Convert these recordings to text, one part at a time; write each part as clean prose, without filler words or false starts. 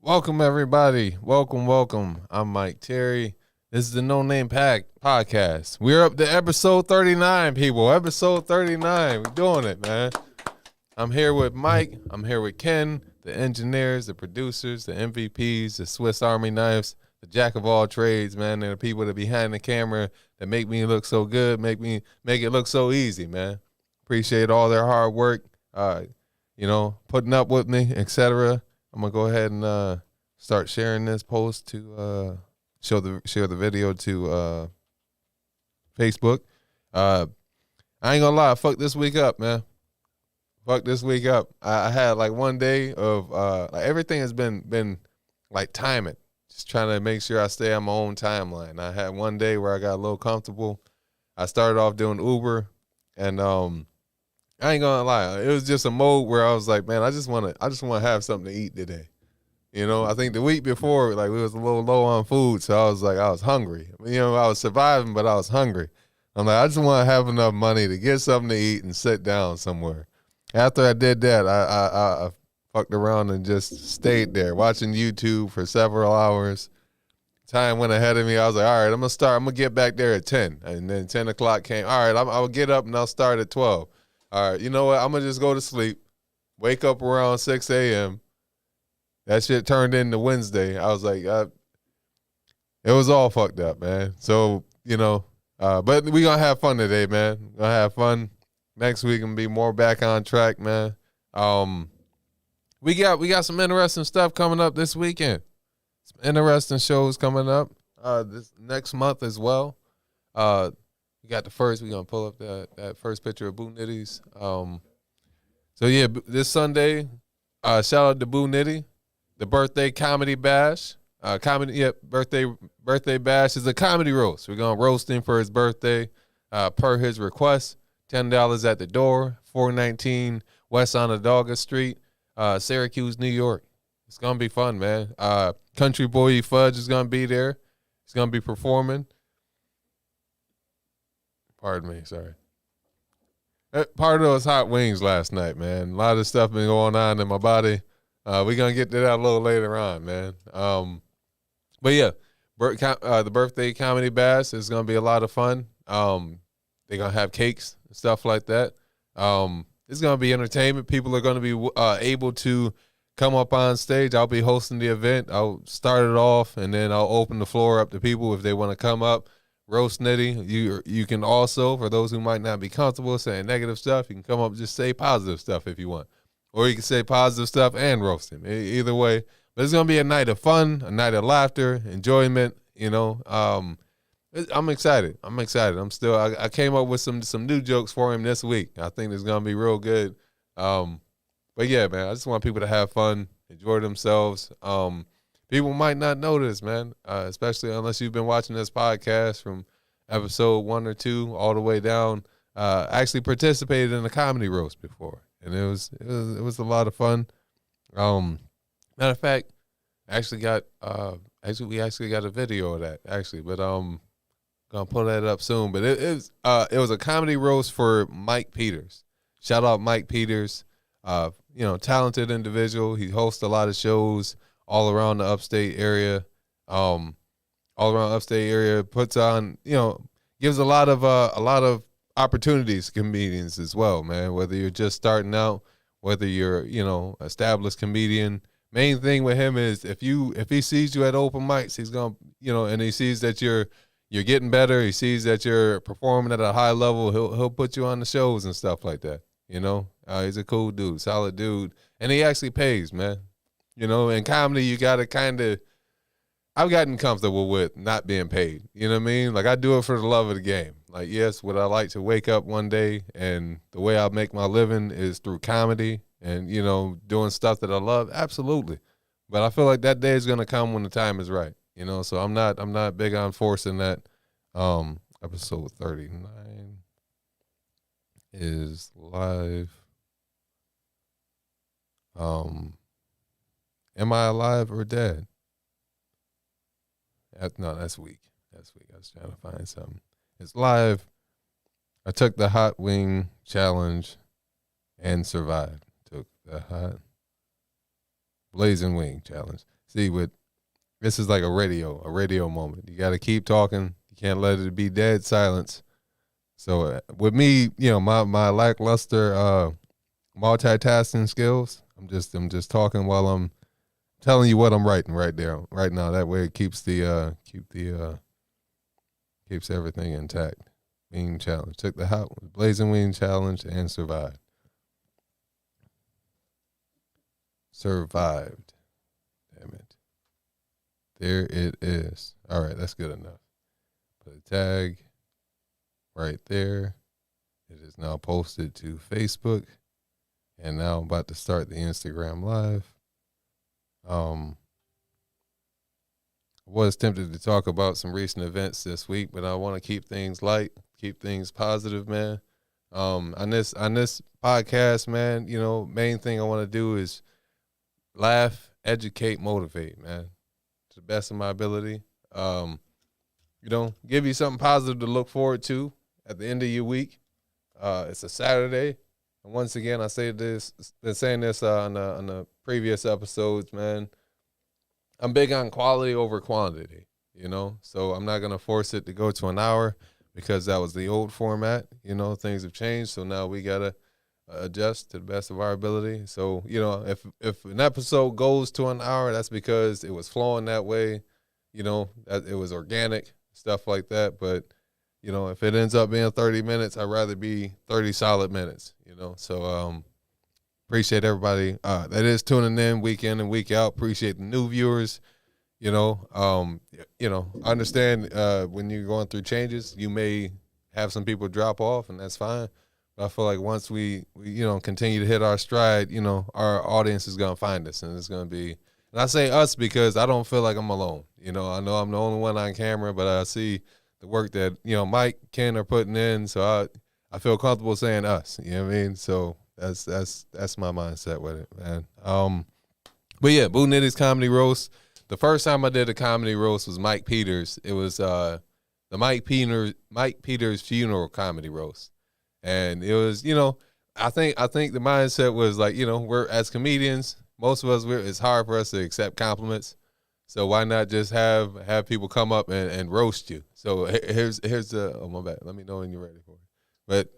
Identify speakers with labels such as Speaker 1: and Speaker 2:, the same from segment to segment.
Speaker 1: Welcome, everybody. Welcome. I'm Mike Terry. This is the NoName podcast. We're up to episode 39, people. Episode 39. We're doing it, man. I'm here with Mike. I'm here with Ken, the engineers, the producers, the MVPs, the Swiss Army knives, the jack of all trades, man. They're the people that behind the camera that make me look so good, make it look so easy, man. Appreciate all their hard work, putting up with me, etc. I'm gonna go ahead and start sharing this post to share the video to Facebook. I ain't gonna lie, fuck this week up, man. Fuck this week up. I had like one day of everything has been like timing, just trying to make sure I stay on my own timeline. I had one day where I got a little comfortable. I started off doing Uber, and I ain't gonna lie, it was just a mode where I was like, man, I just wanna have something to eat today. You know, I think the week before, like, we was a little low on food, so I was hungry. You know, I was surviving, but I was hungry. I'm like, I just want to have enough money to get something to eat and sit down somewhere. After I did that, I fucked around and just stayed there watching YouTube for several hours. Time went ahead of me. I was like, all right, I'm gonna get back there at 10, and then 10 o'clock came. All right, I'll get up and I'll start at 12. All right, you know what? I'm going to just go to sleep, wake up around 6 a.m. That shit turned into Wednesday. I was like, it was all fucked up, man. So, but we going to have fun today, man. Going to have fun. Next week, I'm going to be more back on track, man. We got some interesting stuff coming up this weekend. Some interesting shows coming up this next month as well. We got we're going to pull up that first picture of Boo Nitty's. So, yeah, this Sunday, shout out to Boo Nitty, the birthday comedy bash. Birthday bash is a comedy roast. We're going to roast him for his birthday per his request. $10 at the door, 419 West Onondaga Street, Syracuse, New York. It's going to be fun, man. Country Boy Fudge is going to be there. He's going to be performing. Pardon me, sorry. Part of those hot wings last night, man. A lot of stuff been going on in my body. We're going to get to that a little later on, man. But yeah, the birthday comedy bash is going to be a lot of fun. They're going to have cakes and stuff like that. It's going to be entertainment. People are going to be able to come up on stage. I'll be hosting the event. I'll start it off, and then I'll open the floor up to people if they want to come up. Roast Nitty. You can also, for those who might not be comfortable saying negative stuff, you can come up and just say positive stuff if you want. Or you can say positive stuff and roast him. Either way. But it's going to be a night of fun, a night of laughter, enjoyment, I'm excited. I came up with some new jokes for him this week. I think it's going to be real good. But yeah, man, I just want people to have fun, enjoy themselves. People might not know this, man, especially unless you've been watching this podcast from episode 1 or 2 all the way down. Actually participated in a comedy roast before, and it was a lot of fun. Matter of fact, we actually got a video of that actually, but gonna pull that up soon. But it was a comedy roast for Mike Peters. Shout out Mike Peters, talented individual. He hosts a lot of shows all around the upstate area, puts on, gives a lot of opportunities to comedians as well, man. Whether you're just starting out, whether you're, established comedian. Main thing with him is if he sees you at open mics, he's gonna, and he sees that you're getting better. He sees that you're performing at a high level. He'll put you on the shows and stuff like that. He's a cool dude, solid dude, and he actually pays, man. In comedy, you got to I've gotten comfortable with not being paid. You know what I mean? Like, I do it for the love of the game. Like, yes, would I like to wake up one day and the way I make my living is through comedy and, doing stuff that I love? Absolutely. But I feel like that day is going to come when the time is right. So I'm not big on forcing that. Episode 39 is live. Am I alive or dead? No, that's weak. I was trying to find something. It's live. I took the hot wing challenge and survived. Took the hot blazing wing challenge. See, this is like a radio moment. You got to keep talking. You can't let it be dead silence. So with me, my lackluster multitasking skills, I'm just talking while I'm telling you what I'm writing right now. That way it keeps keeps everything intact. Wing challenge. Took the blazing wing challenge and survived. Survived. Damn it. There it is. All right, that's good enough. Put a tag right there. It is now posted to Facebook. And now I'm about to start the Instagram Live. I was tempted to talk about some recent events this week, but I want to keep things light, keep things positive, man. On this podcast, man, main thing I want to do is laugh, educate, motivate, man, to the best of my ability. Give you something positive to look forward to at the end of your week. It's a Saturday. And once again, I say this, been saying this on the previous episodes, man. I'm big on quality over quantity, so I'm not going to force it to go to an hour because that was the old format. Things have changed. So now we got to adjust to the best of our ability. So, if an episode goes to an hour, that's because it was flowing that way, that it was organic, stuff like that. But, if it ends up being 30 minutes, I'd rather be 30 solid minutes, So appreciate everybody that is tuning in week in and week out. Appreciate the new viewers. I understand when you're going through changes, you may have some people drop off, and that's fine. But I feel like once we continue to hit our stride, our audience is gonna find us, and it's gonna be. And I say us because I don't feel like I'm alone. I know I'm the only one on camera, but I see the work that Mike, Ken are putting in, so I feel comfortable saying us. You know what I mean? So that's my mindset with it, man. But yeah, Boo Nitty's comedy roast. The first time I did a comedy roast was Mike Peters. It was the Mike Peters funeral comedy roast, and it was I think the mindset was like we're as comedians, most of us it's hard for us to accept compliments, so why not just have people come up and roast you? So here's the my bad. Let me know when you're ready for it. But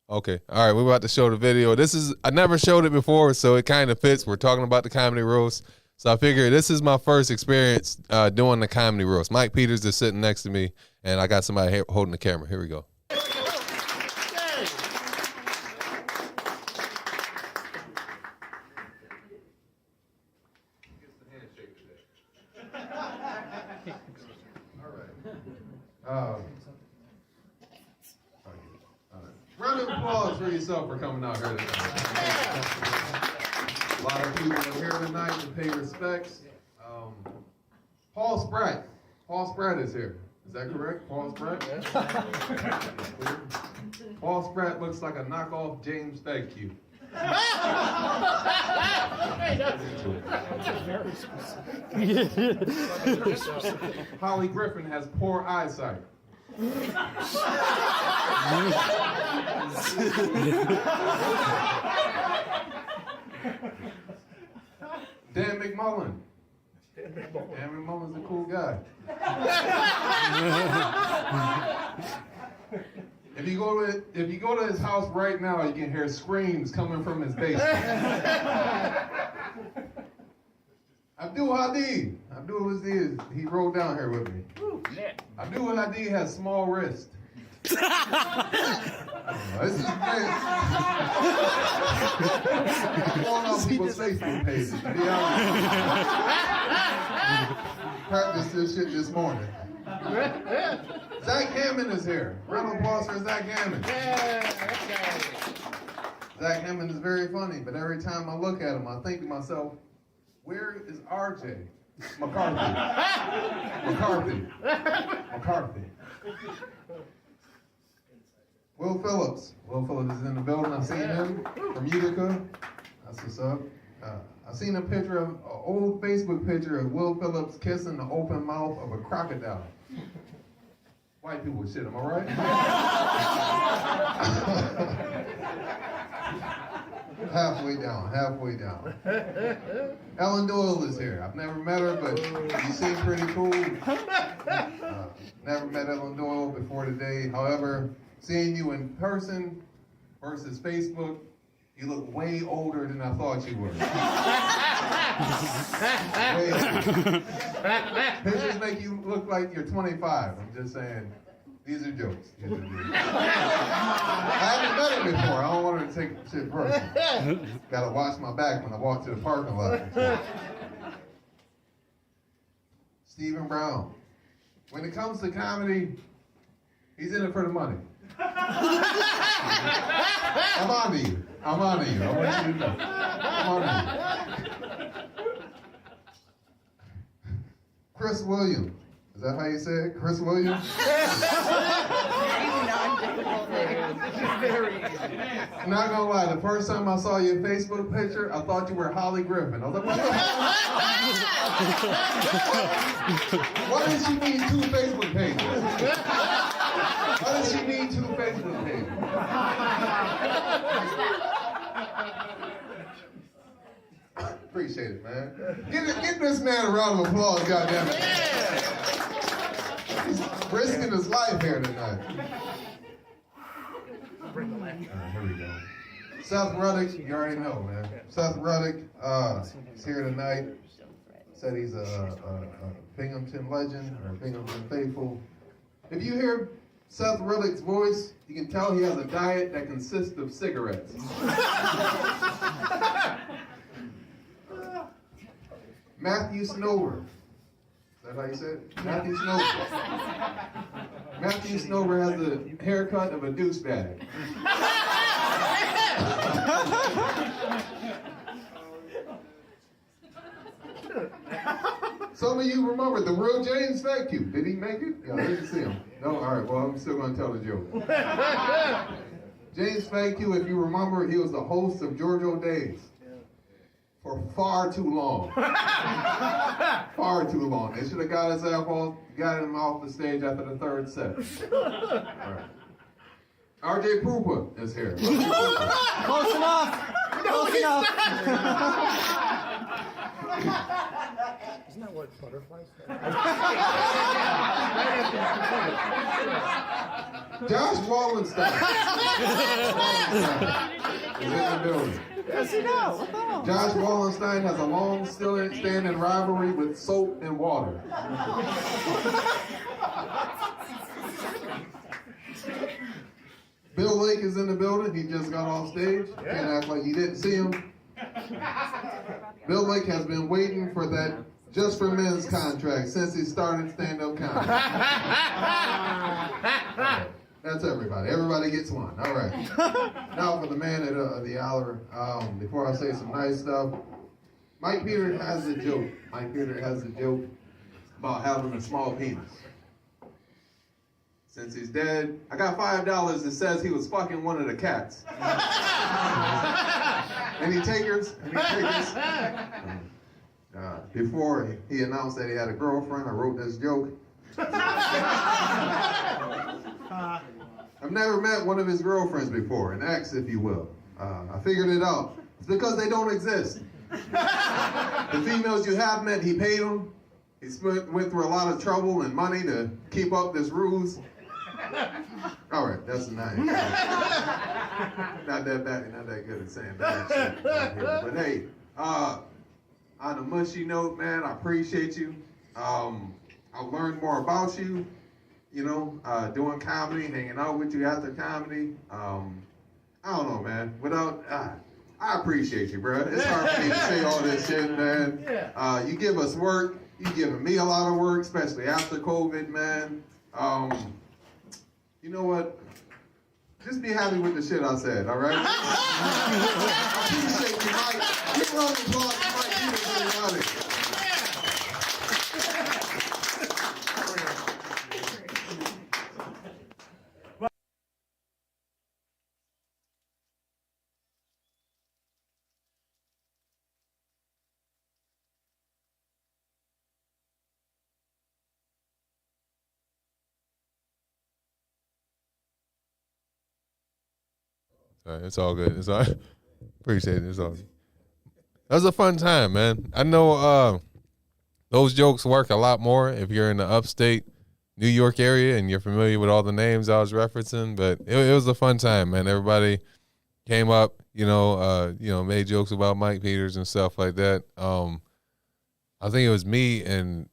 Speaker 1: okay, all right, we're about to show the video. I never showed it before, so it kind of fits. We're talking about the comedy roast. So I figure this is my first experience doing the comedy roast. Mike Peters is sitting next to me, and I got somebody holding the camera. Here we go. All right. Round of applause for yourself for coming out here tonight. A lot of people are here tonight to pay respects. Paul Spratt. Paul Spratt is here. Is that correct? Paul Spratt? Yes. Paul Spratt looks like a knockoff James Fedke. Holly Griffin has poor eyesight. Dan McMullen. Dan McMullen's a cool guy. If you go to his house right now, you can hear screams coming from his basement. Abdul Hadi. Abdul Hadi, he rode down here with me. Abdul Hadi has small wrists. This is great. Going on people's Facebook pages, to be honest. Practiced this shit this morning. Zach Hammond is here. Round of applause for Zach Hammond. Zach Hammond is very funny, but every time I look at him, I think to myself, where is RJ? McCarthy. Will Phillips. Will Phillips is in the building. I've seen him from Utica. That's what's up. I've seen an old Facebook picture of Will Phillips kissing the open mouth of a crocodile. White people shit, am I right? halfway down. Ellen Doyle is here. I've never met her, but you seem pretty cool. Never met Ellen Doyle before today. However, seeing you in person versus Facebook, you look way older than I thought you were. Pictures make you look like you're 25. I'm just saying, these are jokes. I haven't met her before. I don't want her to take shit personal. Gotta watch my back when I walk to the parking lot. Stephen Brown. When it comes to comedy, he's in it for the money. I'm on to you. I want you to know. I'm on to you. Chris Williams. Is that how you say it? Chris Williams?
Speaker 2: Very easy.
Speaker 1: I'm not gonna lie, the first time I saw your Facebook picture, I thought you were Holly Griffin. I was like, why does she need 2 Facebook pages? Why does she need 2 Facebook pages? Appreciate it, man. Get this man a round of applause, goddammit. He's risking his life here tonight. Here we go. Seth Ruddick, you already know, man. Seth Ruddick is here tonight. Said he's a Binghamton legend or Binghamton faithful. If you hear Seth Ruddick's voice, you can tell he has a diet that consists of cigarettes. Matthew Snover. Is that how you say it? Matthew Snover. Matthew Snover has the haircut of a douchebag. Some of you remember the real James Vacuum. Did he make it? Yeah, I didn't see him. No? All right, well, I'm still going to tell the joke. James Vacuum, if you remember, he was the host of George O'Days. For far too long. Far too long. They should have got him off the stage after the 3rd set. All right. RJ Poopa is here.
Speaker 2: Close enough. Close enough. Isn't that what butterflies say?
Speaker 1: Josh Wallenstein. Is in the building.
Speaker 2: Yes, you know.
Speaker 1: Josh Wallenstein has a long-standing rivalry with soap and water. Bill Lake is in the building. He just got off stage. Can't act like you didn't see him. Bill Lake has been waiting for that Just for Men's contract since he started stand-up comedy. That's everybody. Everybody gets one. All right. Now for the man of the hour. Before I say some nice stuff, Mike Peter has a joke. Mike Peter has a joke about having a small penis. Since he's dead, I got $5 that says he was fucking one of the cats. Any takers? Any takers? Before he announced that he had a girlfriend, I wrote this joke. I've never met one of his girlfriends before, an ex, if you will. I figured it out. It's because they don't exist. The females you have met, he paid them. He went through a lot of trouble and money to keep up this ruse. All right, that's nice. Not that bad, not that good at saying bad shit. But hey, on a mushy note, man, I appreciate you. I've learned more about you, you know, doing comedy, hanging out with you after comedy. I don't know, man. I appreciate you, bro. It's hard for me to say all this shit, man. You give us work. You giving me a lot of work, especially after COVID, man. You know what? Just be happy with the shit I said, all right? I appreciate you, Mike. Give a round of applause for Mike Peters, everybody.
Speaker 3: It's all good. It's all.
Speaker 1: Appreciate it. It's awesome. That was a fun time, man. I know those jokes work a lot more if you're in the upstate New York area and you're familiar with all the names I was referencing. But it was a fun time, man. Everybody came up, made jokes about Mike Peters and stuff like that. I think it was me and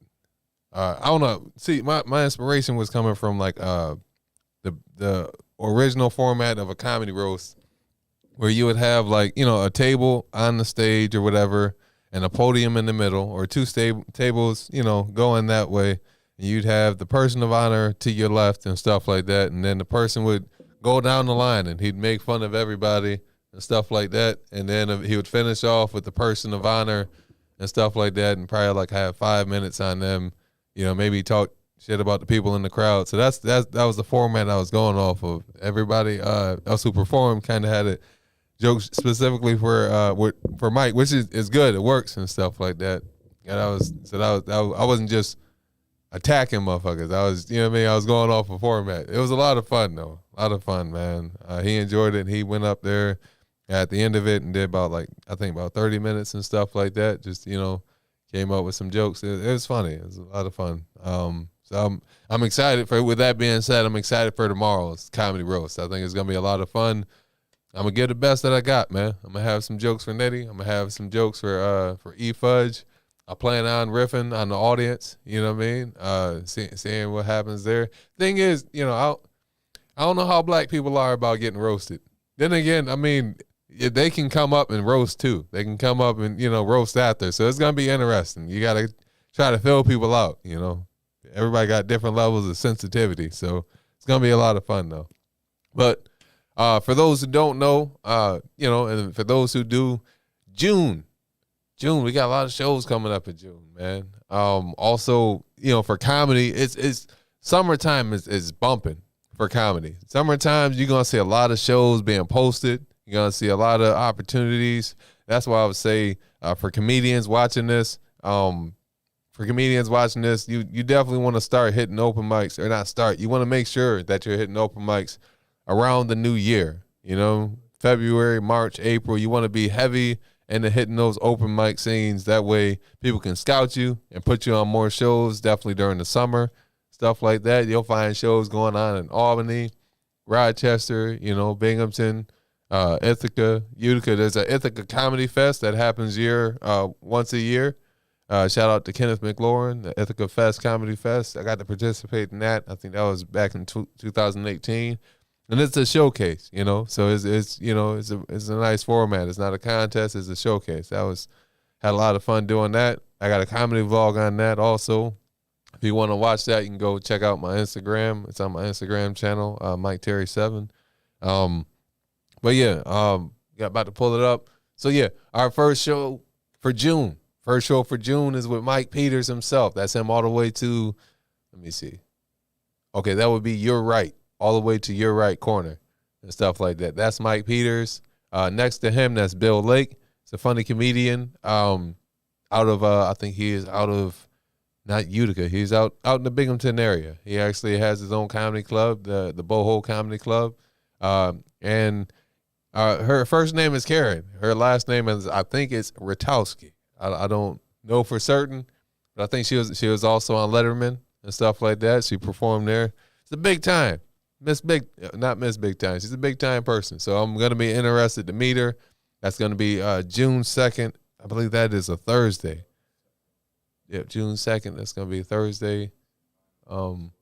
Speaker 1: I don't know. See, my inspiration was coming from like the original format of a comedy roast, where you would have like a table on the stage or whatever, and a podium in the middle, or two tables going that way, and you'd have the person of honor to your left and stuff like that, and then the person would go down the line and he'd make fun of everybody and stuff like that, and then he would finish off with the person of honor and stuff like that, and probably like have 5 minutes on them, maybe talk shit about the people in the crowd. So that was the format I was going off of. Everybody else who performed kind of had a joke specifically for Mike, which is good. It works and stuff like that. And I wasn't just attacking motherfuckers. I was, I was going off a format. It was a lot of fun though. A lot of fun, man. He enjoyed it. He went up there at the end of it and did about 30 minutes and stuff like that. Just, came up with some jokes. It was funny. It was a lot of fun. So I'm excited with that being said, I'm excited for tomorrow's comedy roast. I think it's going to be a lot of fun. I'm going to give the best that I got, man. I'm going to have some jokes for Nitty. I'm going to have some jokes for E-Fudge. I plan on riffing on the audience, you know what I mean? Seeing what happens there. Thing is, I don't know how black people are about getting roasted. Then again, I mean, they can come up and roast too. They can come up and, roast after. So it's going to be interesting. You got to try to fill people out, Everybody got different levels of sensitivity. So it's going to be a lot of fun though. But for those who don't know, and for those who do, June, we got a lot of shows coming up in June, man. Also, for comedy, it's summertime is bumping for comedy. Summertime, you're going to see a lot of shows being posted. You're going to see a lot of opportunities. That's why I would say for comedians watching this, you definitely want to start hitting open mics, or not start. You want to make sure that you're hitting open mics around the new year, February, March, April. You want to be heavy into hitting those open mic scenes. That way people can scout you and put you on more shows, definitely during the summer, stuff like that. You'll find shows going on in Albany, Rochester, Binghamton, Ithaca, Utica. There's an Ithaca Comedy Fest that happens once a year. Shout out to Kenneth McLaurin, the Ithaca Fest Comedy Fest. I got to participate in that. I think that was back in 2018. And it's a showcase, so it's a nice format. It's not a contest, it's a showcase. Had a lot of fun doing that. I got a comedy vlog on that also. If you want to watch that, you can go check out my Instagram. It's on my Instagram channel, Mike Terry 7. But yeah, got about to pull it up. So yeah, our first show for June. First show for June is with Mike Peters himself. That's him all the way to, let me see. Okay, that would be Your Right, all the way to Your Right corner and stuff like that. That's Mike Peters. Next to him, that's Bill Lake. He's a funny comedian. I think he is out of, not Utica. He's out in the Binghamton area. He actually has his own comedy club, the Boho Comedy Club. And her first name is Karen. Her last name is, I think it's Ratowski. I don't know for certain, but I think she was also on Letterman and stuff like that. She performed there. It's a big time. Not Miss Big Time. She's a big time person. So I'm going to be interested to meet her. That's going to be June 2nd. I believe that is a Thursday. Yep, June 2nd. That's going to be a Thursday. It's going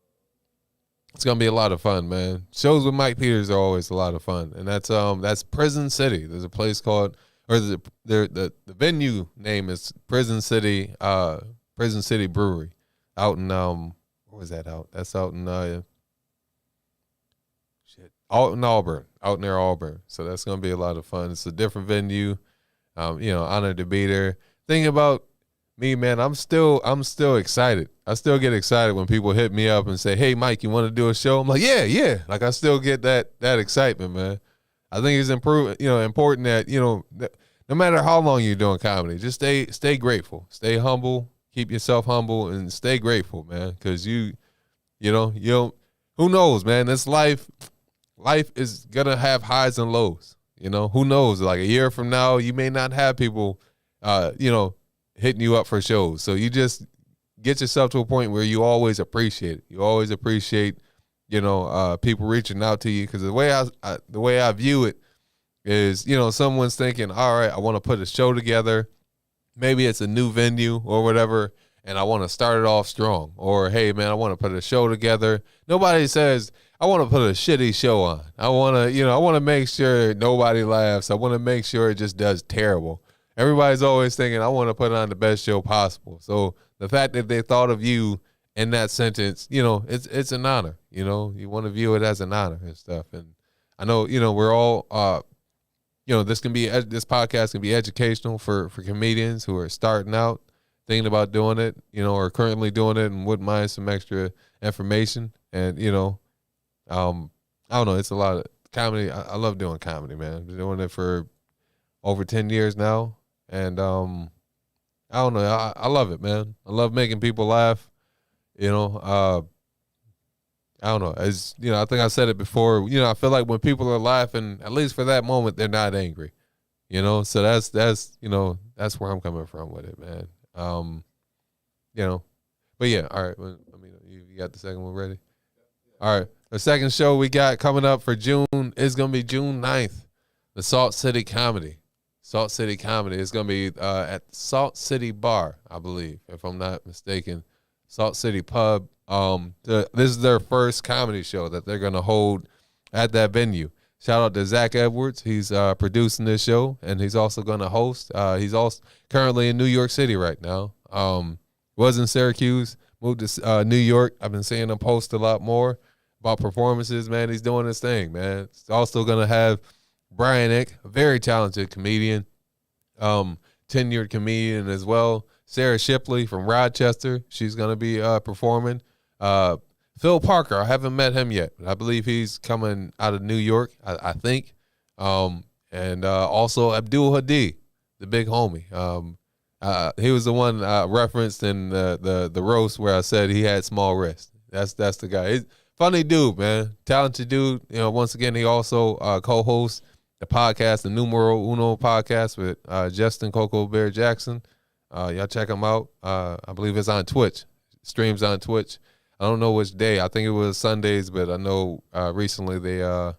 Speaker 1: to be a lot of fun, man. Shows with Mike Peters are always a lot of fun. And that's Prison City. There's a place called, or the venue name is Prison City Brewery out in where was that out? That's out in Auburn, out near Auburn. So that's gonna be a lot of fun. It's a different venue. Honored to be there. Thing about me, man, I'm still excited. I still get excited when people hit me up and say, "Hey, Mike, you want to do a show?" I'm like, "Yeah." Like I still get that excitement, man. I think it's important that, no matter how long you're doing comedy, just stay grateful, stay humble, keep yourself humble, and stay grateful, man. Because you don't. Who knows, man? This life is gonna have highs and lows. You know, who knows? Like a year from now, you may not have people, hitting you up for shows. So you just get yourself to a point where you always appreciate it. You always appreciate, people reaching out to you, because the way I view it is, someone's thinking, all right, I want to put a show together. Maybe it's a new venue or whatever, and I want to start it off strong. Or, hey, man, I want to put a show together. Nobody says, I want to put a shitty show on. I want to make sure nobody laughs. I want to make sure it just does terrible. Everybody's always thinking, I want to put on the best show possible. So the fact that they thought of you in that sentence, it's an honor. You want to view it as an honor and stuff. And I know, we're all, this podcast can be educational for comedians who are starting out, thinking about doing it, or currently doing it and wouldn't mind some extra information. And, I don't know, it's a lot of comedy. I love doing comedy, man. I've been doing it for over 10 years now. And I don't know, I love it, man. I love making people laugh. I don't know. As I think I said it before. I feel like when people are laughing, at least for that moment, they're not angry. So that's where I'm coming from with it, man. But yeah, all right. I mean, you got the second one ready? All right. The second show we got coming up for June is gonna be June 9th. The Salt City Comedy. Salt City Comedy is gonna be at Salt City Bar, I believe, if I'm not mistaken. Salt City Pub. This is their first comedy show that they're gonna hold at that venue. Shout out to Zach Edwards. He's producing this show, and he's also gonna host. He's also currently in New York City right now. Was in Syracuse, moved to New York. I've been seeing him post a lot more about performances. Man, he's doing his thing, man. He's also gonna have Brian Ick, a very talented comedian, tenured comedian as well. Sarah Shipley from Rochester, she's going to be performing. Phil Parker, I haven't met him yet. I believe he's coming out of New York, I think. And also Abdul Hadi, the big homie. He was the one referenced in the roast where I said he had small wrists. That's the guy. He's funny dude, man. Talented dude. Once again, he also co-hosts the podcast, the Numero Uno podcast with Justin Coco Bear Jackson. Y'all check him out. I believe it's on Twitch. Streams on Twitch. I don't know which day. I think it was Sundays, but I know recently they, I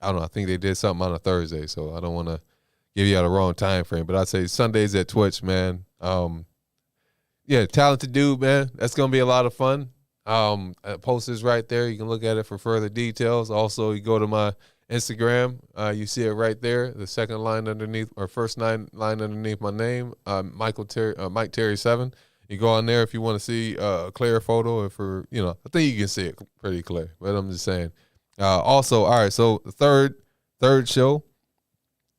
Speaker 1: don't know, I think they did something on a Thursday, so I don't want to give you the wrong time frame. But I'd say Sundays at Twitch, man. Yeah, talented dude, man. That's going to be a lot of fun. Posters right there. You can look at it for further details. Also, you go to my Instagram, you see it right there. The second line underneath, or first line underneath my name, Mike Terry 7. You go on there if you want to see a clear photo. I think you can see it pretty clear. But I'm just saying. Also, all right. So the third show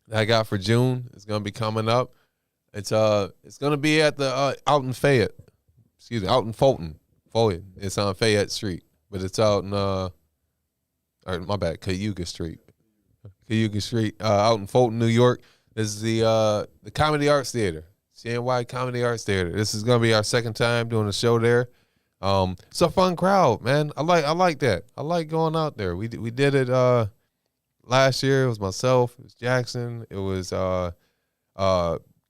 Speaker 1: that I got for June is gonna be coming up. It's gonna be at the out in Fulton. It's on Fayette Street, but it's out in Cayuga Street. Out in Fulton, New York. This is the Comedy Arts Theater, CNY Comedy Arts Theater. This is gonna be our second time doing a show there. It's a fun crowd, man. I like that. I like going out there. We did it last year. It was myself. It was Jackson. It was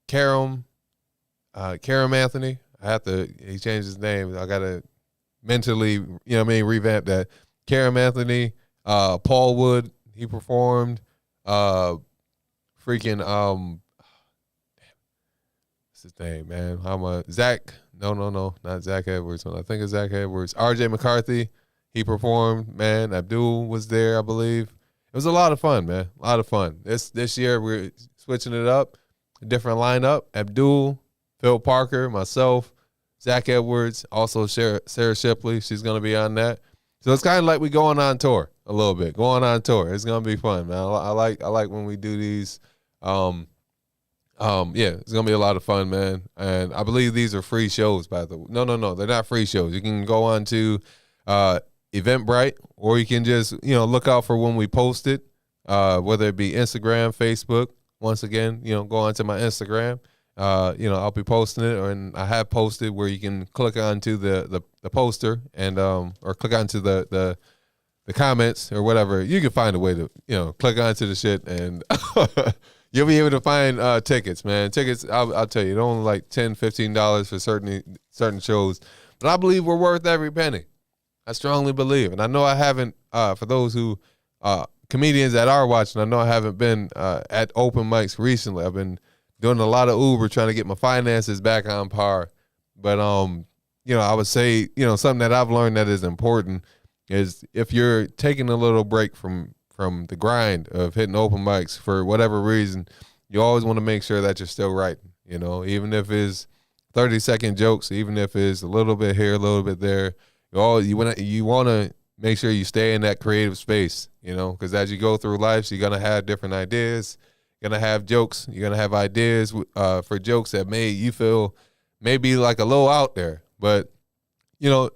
Speaker 1: Karam Anthony. He changed his name. I gotta mentally, revamp that. Karam Anthony. Paul Wood, he performed. What's his name, man? Zach. No, not Zach Edwards. I think it's Zach Edwards. RJ McCarthy, he performed. Man, Abdul was there, I believe. It was a lot of fun, man. A lot of fun. This year we're switching it up, a different lineup. Abdul, Phil Parker, myself, Zach Edwards, also Sarah Shipley. She's gonna be on that. So it's kind of like we going on tour a little bit. Going on tour. It's gonna be fun, man. I like when we do these. It's gonna be a lot of fun, man. And I believe these are free shows, by the way. No, they're not free shows. You can go on to Eventbrite, or you can just look out for when we post it, whether it be Instagram, Facebook. Once again, go onto my Instagram. I'll be posting it, and I have posted where you can click onto the poster and or click onto the the comments or whatever, you can find a way to, click onto the shit and you'll be able to find tickets, man. Tickets, I'll tell you, they're only like $10, $15 for certain shows. But I believe we're worth every penny. I strongly believe. And I know I haven't, for those who, comedians that are watching, I know I haven't been at open mics recently. I've been doing a lot of Uber, trying to get my finances back on par. But, I would say, something that I've learned that is important is if you're taking a little break from the grind of hitting open mics for whatever reason, you always want to make sure that you're still writing, even if it's 30-second jokes, even if it's a little bit here, a little bit there. You want to make sure you stay in that creative space, because as you go through life, you're going to have different ideas. You're going to have jokes. You're going to have ideas for jokes that you feel maybe like a little out there. But,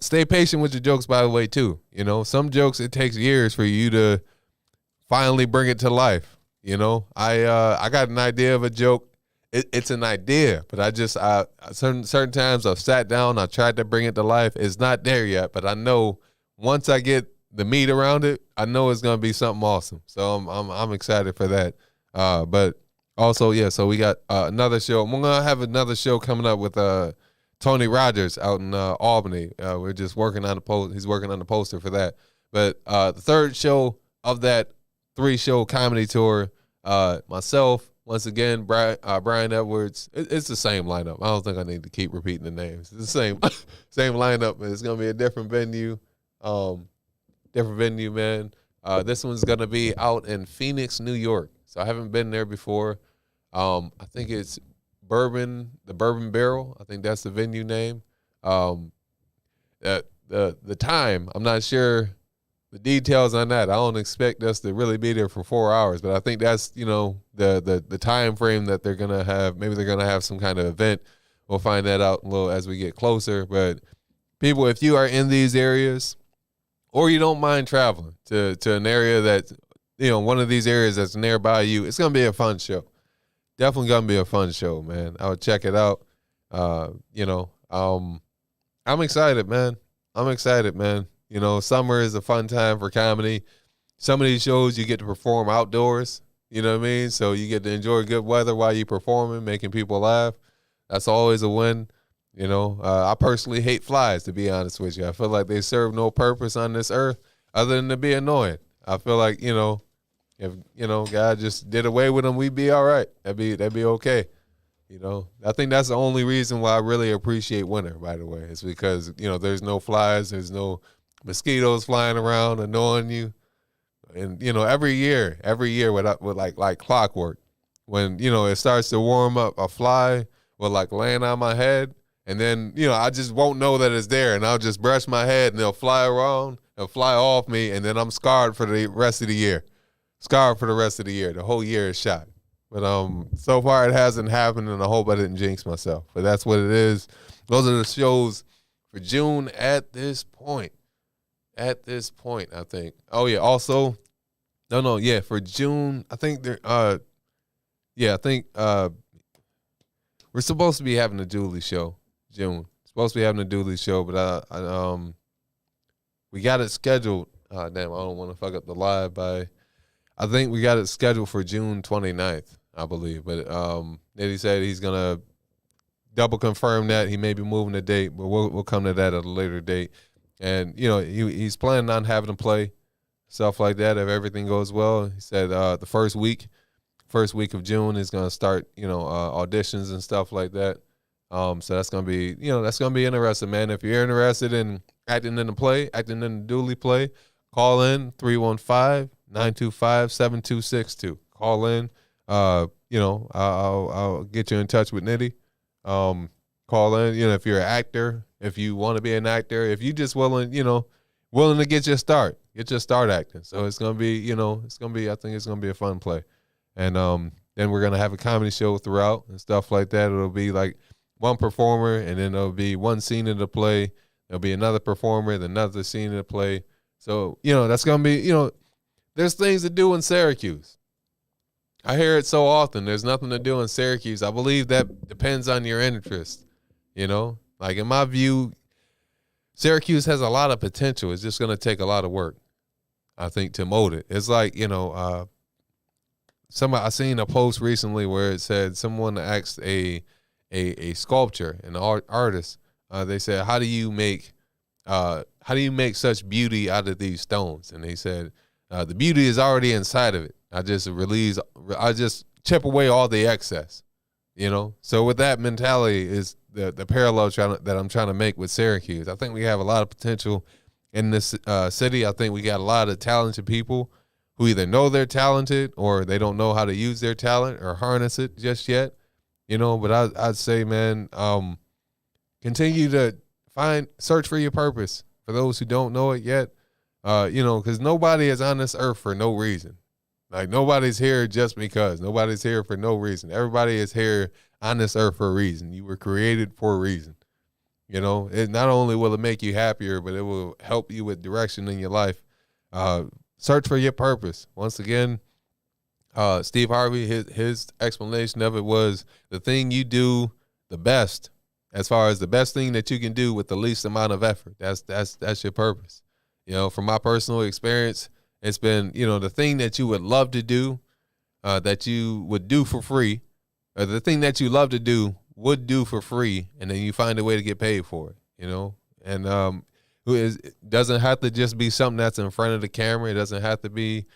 Speaker 1: stay patient with your jokes, by the way, too. Some jokes, it takes years for you to finally bring it to life. I got an idea of a joke. It's an idea, but certain times I've sat down, I tried to bring it to life. It's not there yet, but I know once I get the meat around it, I know it's gonna be something awesome. So I'm excited for that. But also, so we got another show. We're gonna have another show coming up with Tony Rogers out in Albany. We're just working on the post. He's working on the poster for that. But the third show of that 3-show comedy tour, myself, once again, Brian Edwards. It's the same lineup. I don't think I need to keep repeating the names. It's the same same lineup. It's gonna be a different venue. Man. This one's gonna be out in Phoenix, New York. So I haven't been there before. I think it's the Bourbon Barrel. I think that's the venue name. The time, I'm not sure the details on that. I don't expect us to really be there for 4 hours, but I think that's, the time frame that they're gonna have. Maybe they're gonna have some kind of event. We'll find that out a little as we get closer. But people, if you are in these areas, or you don't mind traveling to an area that, one of these areas that's nearby you, it's gonna be a fun show. Definitely gonna be a fun show, man. I would check it out. I'm excited, man. Summer is a fun time for comedy. Some of these shows you get to perform outdoors, you know what I mean? So you get to enjoy good weather while you're performing, making people laugh. That's always a win. I personally hate flies, to be honest with you. I feel like they serve no purpose on this earth other than to be annoying. I feel like, if, God just did away with them, we'd be all right. That'd be okay. I think that's the only reason why I really appreciate winter, by the way. It's because, there's no flies, there's no mosquitoes flying around annoying you. And, every year with like clockwork, when, it starts to warm up, a fly will like land on my head. And then, I just won't know that it's there. And I'll just brush my head and they'll fly around and fly off me. And then I'm scarred for the rest of the year. The whole year is shot. But so far it hasn't happened, and I hope I didn't jinx myself. But that's what it is. Those are the shows for June at this point. I think. Oh yeah. Also, for June, I think we're supposed to be having a Dooley show. June. Supposed to be having a Dooley show, but we got it scheduled. Damn, I don't want to fuck up the live by. I think we got it scheduled for June 29th, I believe. But Nitty said he's gonna double confirm that. He may be moving the date, but we'll come to that at a later date. And he's planning on having to play stuff like that if everything goes well. He said the first week of June is gonna start auditions and stuff like that. So that's gonna be interesting, man. If you're interested in acting in the Dooley play, call in 315-925-7262. Call in. I'll get you in touch with Nitty. Call in. If you're an actor, if you want to be an actor, if you just willing to get your start acting. So it's gonna be, I think it's gonna be a fun play. And then we're gonna have a comedy show throughout and stuff like that. It'll be like one performer, and then there'll be one scene in the play. There'll be another performer, then another scene in the play. So, that's going to be, there's things to do in Syracuse. I hear it so often. There's nothing to do in Syracuse. I believe that depends on your interest. Like in my view, Syracuse has a lot of potential. It's just going to take a lot of work. I think, to mold it. It's like, I seen a post recently where it said someone asked a sculptor, an artist. They said, how do you make such beauty out of these stones? And they said, the beauty is already inside of it. I just chip away all the excess, So with that mentality is the parallel that I'm trying to make with Syracuse. I think we have a lot of potential in this city. I think we got a lot of talented people who either know they're talented or they don't know how to use their talent or harness it just yet, But I'd say, man, continue to search for your purpose. For those who don't know it yet, because nobody is on this earth for no reason. Like, nobody's here just because. Nobody's here for no reason. Everybody is here on this earth for a reason. You were created for a reason. It not only will it make you happier, but it will help you with direction in your life. Search for your purpose. Once again, Steve Harvey, his explanation of it was the thing you do the best, as far as the best thing that you can do with the least amount of effort. That's your purpose. From my personal experience, it's been, the thing that you would love to do, that you would do for free, or the thing that you love to do would do for free, and then you find a way to get paid for it, and it doesn't have to just be something that's in front of the camera. It doesn't have to be,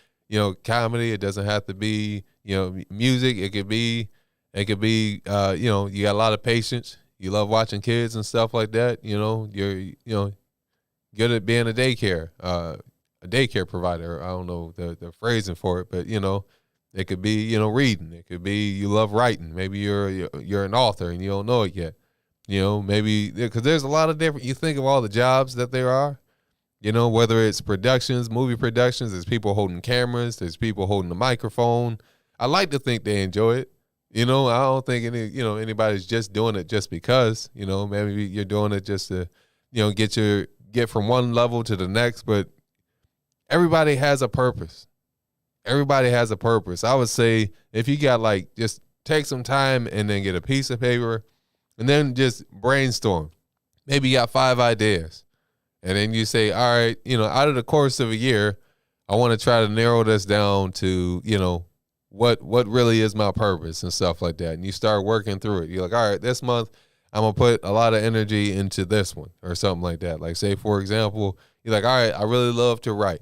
Speaker 1: comedy. It doesn't have to be, music. It could be, you got a lot of patience. You love watching kids and stuff like that. You're, good at being a daycare provider. I don't know the phrasing for it, but, it could be, reading. It could be you love writing. Maybe you're an author and you don't know it yet. Maybe because there's a lot of different, you think of all the jobs that there are, whether it's productions, movie productions, there's people holding cameras, there's people holding the microphone. I like to think they enjoy it. I don't think anybody's just doing it just because, maybe you're doing it just to, get from one level to the next, but everybody has a purpose. Everybody has a purpose. I would say if you got just take some time and then get a piece of paper and then just brainstorm. Maybe you got 5 ideas. And then you say, all right, out of the course of a year, I want to try to narrow this down to, what really is my purpose and stuff like that. And you start working through it. You're like, all right, this month I'm going to put a lot of energy into this one or something like that. Like, say, for example, you're like, all right, I really love to write.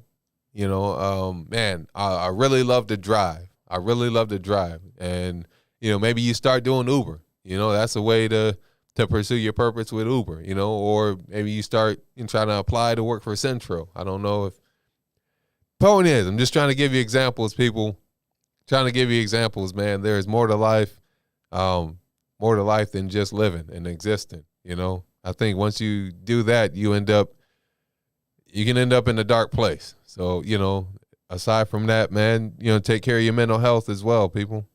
Speaker 1: Man, I really love to drive. I really love to drive. And, maybe you start doing Uber. That's a way to pursue your purpose with Uber, or maybe you start trying to apply to work for Central. I don't know if. Point is, I'm just trying to give you examples, people. Trying to give you examples, man. There is more to life than just living and existing. I think once you do that, you can end up in a dark place. So, aside from that, man, take care of your mental health as well, people.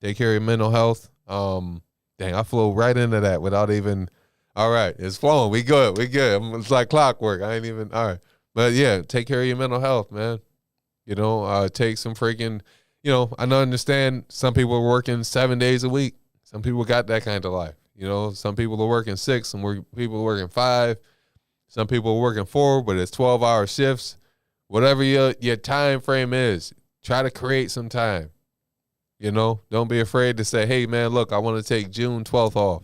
Speaker 1: Take care of your mental health. Dang, I flew right into that without even. All right, it's flowing. We good. It's like clockwork. I ain't even. All right, but yeah, take care of your mental health, man. Take some freaking. I don't understand. Some people are working 7 days a week. Some people got that kind of life. Some people are working 6, some people are working 5. Some people are working 4, but it's 12-hour shifts. Whatever your time frame is, try to create some time. Don't be afraid to say, hey, man, look, I want to take June 12th off,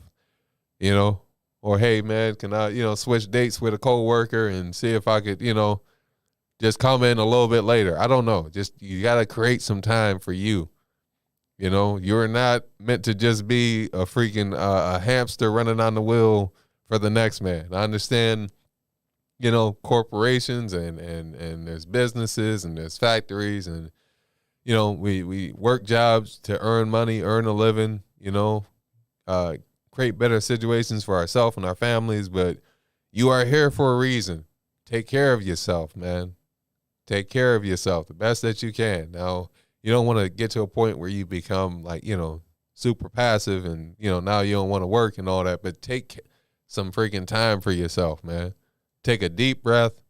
Speaker 1: or hey, man, can I, switch dates with a coworker and see if I could, just come in a little bit later. I don't know. Just, you got to create some time for you. You're not meant to just be a freaking a hamster running on the wheel for the next man. I understand, corporations and there's businesses and there's factories and, we work jobs to earn money, earn a living, create better situations for ourselves and our families. But you are here for a reason. Take care of yourself, man. Take care of yourself the best that you can. Now, you don't want to get to a point where you become super passive and, now you don't want to work and all that, but take some freaking time for yourself, man. Take a deep breath.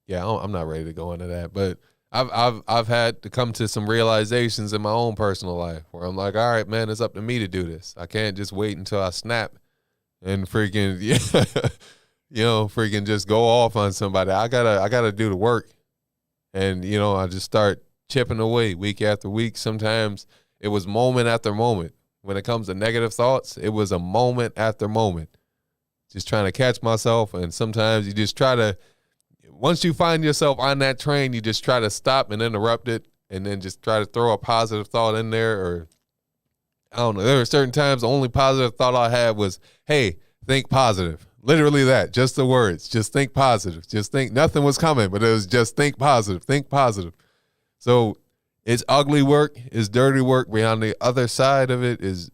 Speaker 1: I'm not ready to go into that, but I've had to come to some realizations in my own personal life where I'm like, all right, man, it's up to me to do this. I can't just wait until I snap and freaking, freaking just go off on somebody. I gotta do the work. And, I just start chipping away week after week. Sometimes it was moment after moment. When it comes to negative thoughts, it was a moment after moment. Just trying to catch myself. And sometimes you just try to, once you find yourself on that train, you just try to stop and interrupt it. And then just try to throw a positive thought in there. Or, I don't know. There were certain times the only positive thought I had was, hey, think positive. Literally that. Just the words. Just think positive. Just think nothing was coming, but it was just think positive. Think positive. So it's ugly work. It's dirty work. Behind the other side of it is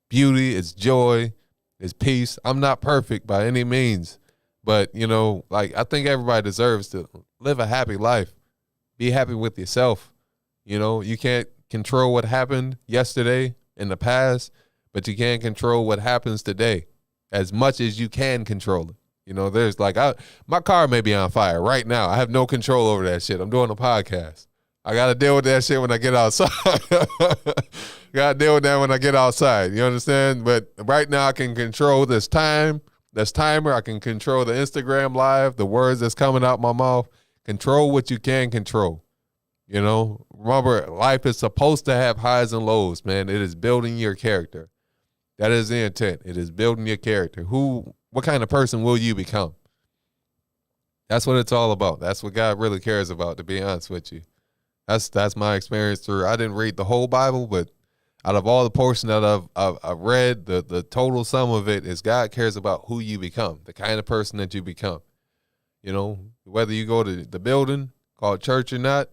Speaker 1: beauty. It's joy. It's peace. I'm not perfect by any means. But, I think everybody deserves to live a happy life. Be happy with yourself. You can't control what happened yesterday in the past, but you can control what happens today as much as you can control it. There's my car may be on fire right now. I have no control over that shit. I'm doing a podcast. I got to deal with that shit when I get outside. Got to deal with that when I get outside. You understand? But right now I can control this timer. I can control the Instagram live, the words that's coming out my mouth. Control what you can control. Remember, life is supposed to have highs and lows, man. It is building your character. That is the intent. It is building your character. What kind of person will you become? That's what it's all about. That's what God really cares about, to be honest with you. That's my experience through. I didn't read the whole Bible, but out of all the portion that I've read, the total sum of it is God cares about who you become, the kind of person that you become. Whether you go to the building called church or not,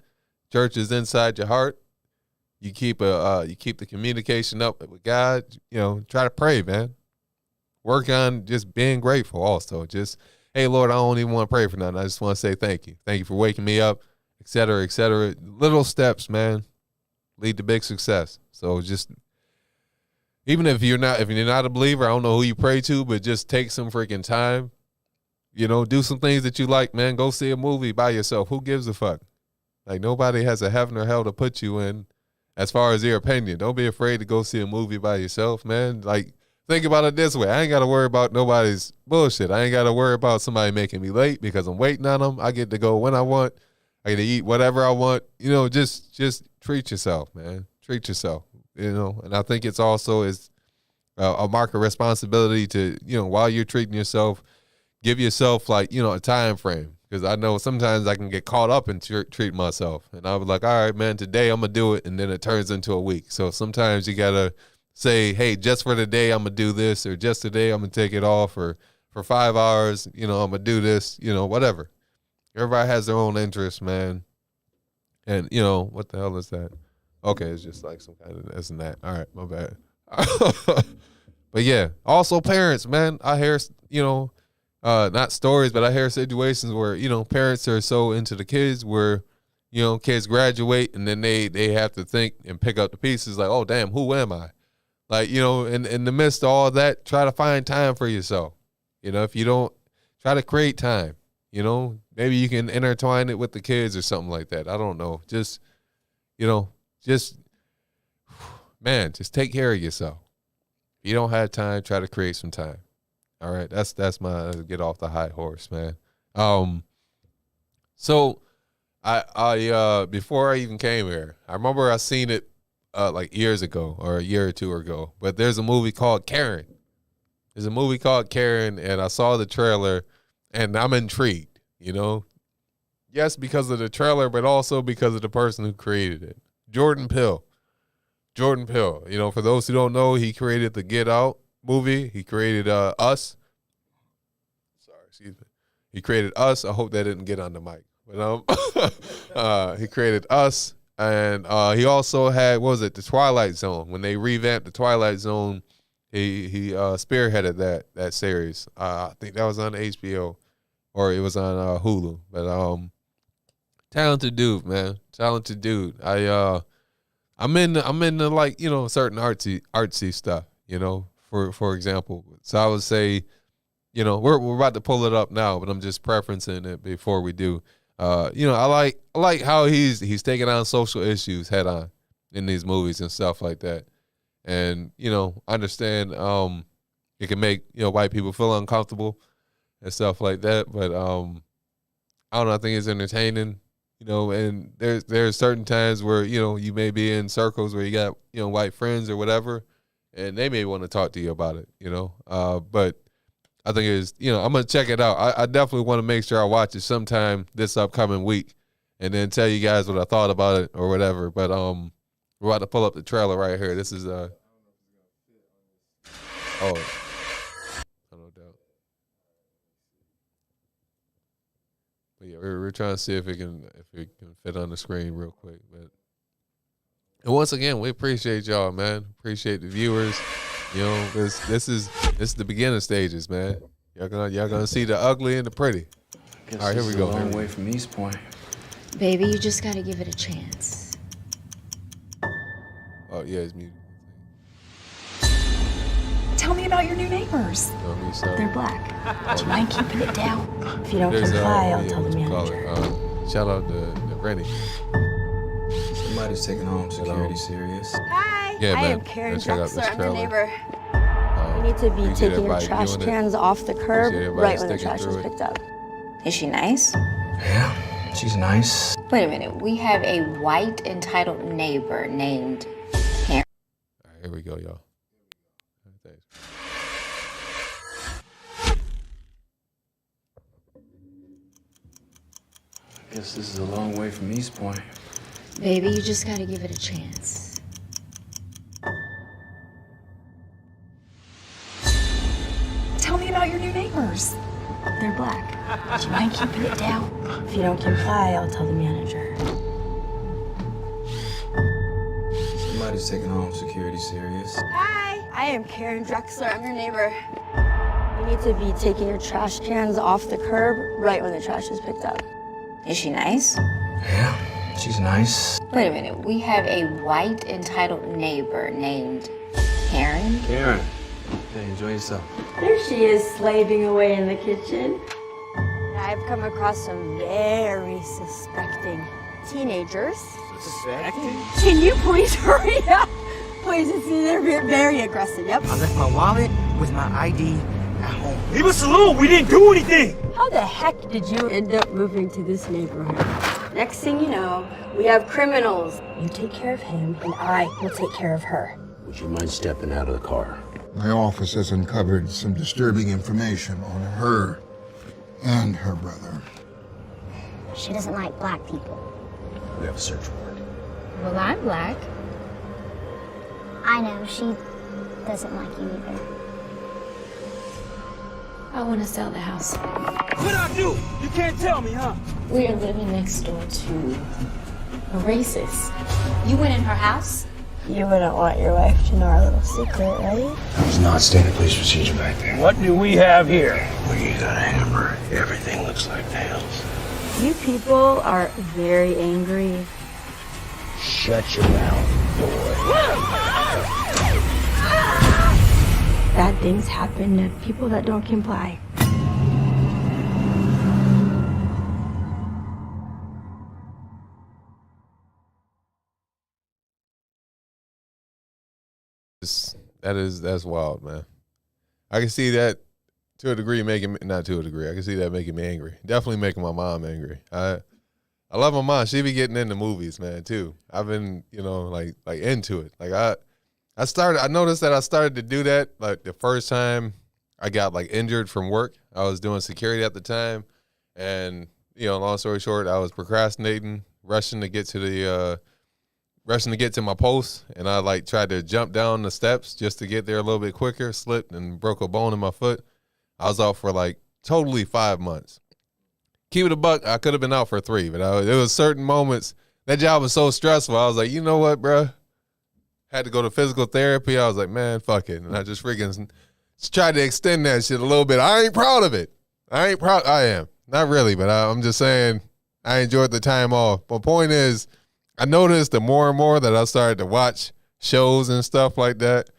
Speaker 1: church is inside your heart. You keep the communication up with God. Try to pray, man. Work on just being grateful. Also, just, hey, Lord, I don't even want to pray for nothing. I just want to say thank you. Thank you for waking me up, et cetera, et cetera. Little steps, man, lead to big success. So just, even if you're not a believer, I don't know who you pray to, but just take some freaking time. Do some things that you like, man. Go see a movie by yourself. Who gives a fuck? Nobody has a heaven or hell to put you in as far as your opinion. Don't be afraid to go see a movie by yourself, man. Think about it this way. I ain't got to worry about nobody's bullshit. I ain't got to worry about somebody making me late because I'm waiting on them. I get to go when I want. I get to eat whatever I want. Just treat yourself, man. Treat yourself, And I think it's also a mark of responsibility to, while you're treating yourself, give yourself a time frame. Because I know sometimes I can get caught up in treating myself. And I was like, all right, man, today I'm going to do it. And then it turns into a week. So sometimes you got to say, hey, just for today, I'm going to do this. Or just today, I'm going to take it off. Or for 5 hours, I'm going to do this, whatever. Everybody has their own interests, man. And, what the hell is that? Okay, it's just some kind of this and that. All right, my bad. But yeah, also parents, man. I hear, not stories, but I hear situations where, parents are so into the kids where, kids graduate and then they have to think and pick up the pieces like, oh, damn, who am I? In the midst of all that, try to find time for yourself. If you don't, try to create time, maybe you can intertwine it with the kids or something like that. I don't know. Just take care of yourself. If you don't have time, try to create some time. All right, that's my get off the high horse, man. So I before I even came here, I remember I seen it years ago or a year or two ago. But there's a movie called Karen. And I saw the trailer, and I'm intrigued. Yes, because of the trailer, but also because of the person who created it, Jordan Peele. For those who don't know, he created the Get Out movie. He created Us. Sorry, excuse me. He created Us. I hope that didn't get on the mic. But he created Us, and he also had, what was it, The Twilight Zone. When they revamped The Twilight Zone, he spearheaded that series. I think that was on HBO, or it was on Hulu. But talented dude, man. Talented dude. I'm into certain artsy stuff, for example. So I would say, we're about to pull it up now, but I'm just preferencing it before we do. I like how he's taking on social issues head on in these movies and stuff like that. And, understand it can make, white people feel uncomfortable. and stuff like that. But I don't know. I think it's entertaining, and there's certain times where, you may be in circles where you got, white friends or whatever, and they may want to talk to you about it, but I think it's, I'm going to check it out. I definitely want to make sure I watch it sometime this upcoming week and then tell you guys what I thought about it or whatever. But we're about to pull up the trailer right here. This is no doubt. But yeah, we're trying to see if it can fit on the screen real quick. But and once again, we appreciate y'all, man. Appreciate the viewers. This is the beginning stages, man. Y'all gonna see the ugly and the pretty.
Speaker 3: All
Speaker 1: right, here we go.
Speaker 3: A long way from East Point.
Speaker 4: Baby, you just gotta give it a chance.
Speaker 1: Oh yeah, it's muted.
Speaker 5: Tell me about your new neighbors.
Speaker 4: They're black.
Speaker 5: Do you mind keeping it down?
Speaker 4: If you don't comply, I'll tell the manager.
Speaker 1: Shout out to Rennie.
Speaker 3: Somebody's taking home security serious.
Speaker 4: Hi,
Speaker 1: Yeah,
Speaker 4: I
Speaker 1: man.
Speaker 4: am Karen
Speaker 1: Check out
Speaker 4: Drexler.
Speaker 1: this
Speaker 4: I'm your
Speaker 1: trailer.
Speaker 4: neighbor. You need to be
Speaker 1: Appreciate
Speaker 4: taking your
Speaker 1: everybody
Speaker 4: trash
Speaker 1: viewing it.
Speaker 4: cans off the curb
Speaker 1: Appreciate everybody
Speaker 4: right when the
Speaker 1: sticking
Speaker 4: trash is
Speaker 1: through it.
Speaker 4: picked up.
Speaker 6: Is she nice?
Speaker 3: Yeah, she's nice.
Speaker 6: Wait a minute. We have a white entitled neighbor named Karen.
Speaker 1: All right, here we go, y'all. Thanks.
Speaker 3: I guess this is a long way from East Point.
Speaker 4: Baby, you just gotta give it a chance.
Speaker 5: Tell me about your new neighbors.
Speaker 4: They're black.
Speaker 5: Do you mind keeping it down?
Speaker 4: If you don't comply, I'll tell the manager.
Speaker 3: Somebody's taking home security serious.
Speaker 4: Hi, I am Karen Drexler. I'm your neighbor. You need to be taking your trash cans off the curb right when the trash is picked up.
Speaker 6: Is she nice?
Speaker 3: Yeah, she's nice.
Speaker 6: Wait a minute. We have a white entitled neighbor named Karen.
Speaker 3: Karen, hey, enjoy yourself.
Speaker 4: There she is, slaving away in the kitchen. I've come across some very suspecting teenagers.
Speaker 3: Suspecting?
Speaker 4: Can you please hurry up? Please, they're very aggressive. Yep.
Speaker 7: I left my wallet with my ID at home. Leave us alone! We didn't do anything!
Speaker 4: How the heck did you end up moving to this neighborhood? Next thing you know, we have criminals. You take care of him, and I will take care of her.
Speaker 8: Would you mind stepping out of the car?
Speaker 2: My office has uncovered some disturbing information on her and her brother.
Speaker 9: She doesn't like black people.
Speaker 8: We have a search warrant.
Speaker 4: Well, I'm black.
Speaker 9: I know, she doesn't like you either.
Speaker 4: I want to sell the house.
Speaker 7: What'd I do? You can't tell me, huh?
Speaker 4: We are living next door to a racist. You went in her house? You wouldn't want your wife to know our little secret, right?
Speaker 8: There's not standard police procedure back there.
Speaker 7: What do we have here?
Speaker 8: When you got a hammer, everything looks like nails.
Speaker 4: You people are very angry.
Speaker 8: Shut your mouth, boy.
Speaker 4: Bad things happen to people that don't comply.
Speaker 1: That's wild, man. I can see that to a degree making me, not to a degree. I can see that making me angry. Definitely making my mom angry. I love my mom. She be getting into movies, man, too. I've been, like into it. Like I noticed that I started to do that like the first time I got like injured from work. I was doing security at the time, and long story short, I was procrastinating, rushing to get to my post, and I like tried to jump down the steps just to get there a little bit quicker, slipped and broke a bone in my foot. I was out for like totally 5 months. Keep it a buck, I could have been out for 3, but there was certain moments, that job was so stressful. I was like, you know what, bro? Had to go to physical therapy. I was like, man, fuck it. And I just freaking tried to extend that shit a little bit. I ain't proud of it. I am. Not really, but I'm just saying I enjoyed the time off. My point is, I noticed the more and more that I started to watch shows and stuff like that,